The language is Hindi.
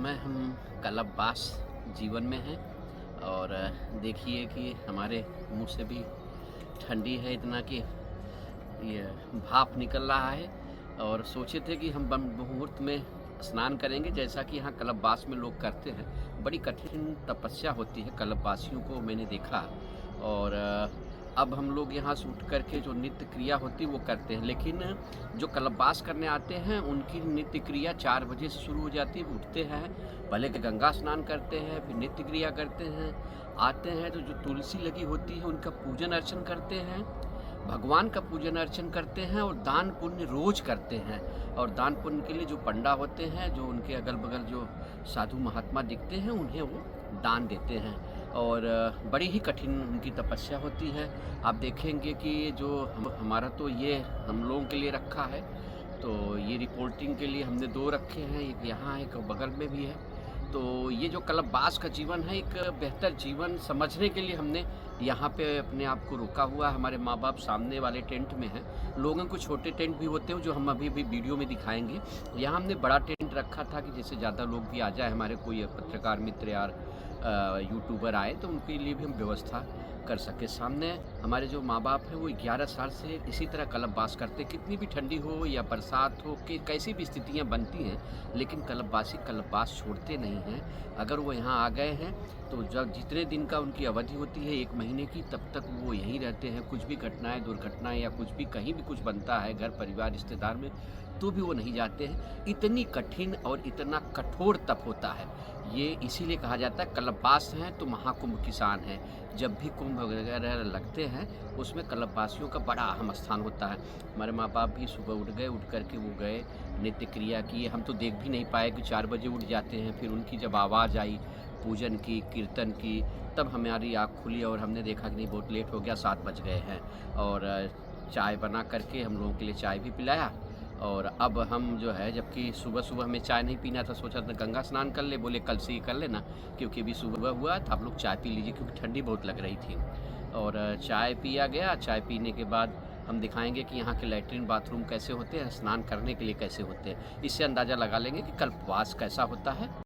समय हम कल्पवास जीवन में हैं और देखिए कि हमारे मुंह से भी ठंडी है इतना कि ये भाप निकल रहा है। और सोचे थे कि हम ब्रह्म मुहूर्त में स्नान करेंगे, जैसा कि यहाँ कल्पवास में लोग करते हैं। बड़ी कठिन तपस्या होती है, कल्पवासियों को मैंने देखा। और अब हम लोग यहाँ से उठ करके जो नित्य क्रिया होती है वो करते हैं, लेकिन जो कल्पवास करने आते हैं उनकी नित्य क्रिया 4 बजे से शुरू हो जाती है। वो उठते हैं, पहले के गंगा स्नान करते हैं, फिर नित्य क्रिया करते हैं। आते हैं तो जो तुलसी लगी होती है उनका पूजन अर्चन करते हैं, भगवान का पूजन अर्चन करते हैं और दान पुण्य रोज करते हैं। और दान पुण्य के लिए जो पंडा होते हैं, जो उनके अगल बगल जो साधु महात्मा दिखते हैं, उन्हें वो दान देते हैं। और बड़ी ही कठिन उनकी तपस्या होती है। आप देखेंगे कि जो हमारा तो ये हम लोगों के लिए रखा है, तो ये रिपोर्टिंग के लिए हमने 2 रखे हैं, एक यहाँ है, एक बगल में भी है। तो ये जो कल्पवास का जीवन है, एक बेहतर जीवन समझने के लिए हमने यहाँ पे अपने आप को रोका हुआ है। हमारे माँ-बाप सामने वाले टेंट में हैं। लोगों को छोटे टेंट भी होते हैं जो हम अभी भी वीडियो में दिखाएँगे। यहाँ हमने बड़ा टेंट रखा था कि जिससे ज़्यादा लोग भी आ जाए, हमारे कोई पत्रकार मित्र या यूट्यूबर आए तो उनके लिए भी हम व्यवस्था कर सकें। सामने हमारे जो माँ-बाप हैं वो 11 साल से इसी तरह कल्पवास करते हैं। कितनी भी ठंडी हो या बरसात हो, कि कैसी भी स्थितियाँ बनती हैं, लेकिन कल्पवासी कल्पवास छोड़ते नहीं हैं। अगर वो यहाँ आ गए हैं तो जब जितने दिन का उनकी अवधि होती है 1 महीने की, तब तक वो यहीं रहते हैं। कुछ भी घटनाएँ, दुर्घटनाएँ या कुछ भी कहीं भी कुछ बनता है घर परिवार रिश्तेदार में, तो भी वो नहीं जाते हैं। इतनी कठिन और इतना कठोर तप होता है। ये इसीलिए कहा जाता है कल्पवास हैं तो महाकुंभ किसान हैं। जब भी कुंभ वगैरह लगते हैं उसमें कल्पवासियों का बड़ा अहम स्थान होता है। हमारे माँ-बाप भी सुबह उठ गए, उठ कर के वो गए, नित्य क्रिया की। हम तो देख भी नहीं पाए कि 4 बजे उठ जाते हैं। फिर उनकी जब आवाज़ आई पूजन की, कीर्तन की, तब हमारी आँख खुली और हमने देखा कि नहीं, बहुत लेट हो गया, 7 बज गए हैं। और चाय बना कर के हम लोगों के लिए चाय भी पिलाया। और अब हम जो है, जबकि सुबह-सुबह हमें चाय नहीं पीना था, सोचा था गंगा स्नान कर ले, बोले कल से ही कर लेना, क्योंकि अभी सुबह हुआ था, आप लोग चाय पी लीजिए, क्योंकि ठंडी बहुत लग रही थी। और चाय पिया गया। चाय पीने के बाद हम दिखाएँगे कि यहाँ के लैट्रिन बाथरूम कैसे होते हैं, स्नान करने के लिए कैसे होते हैं। इससे अंदाज़ा लगा लेंगे कि कल्पवास कैसा होता है।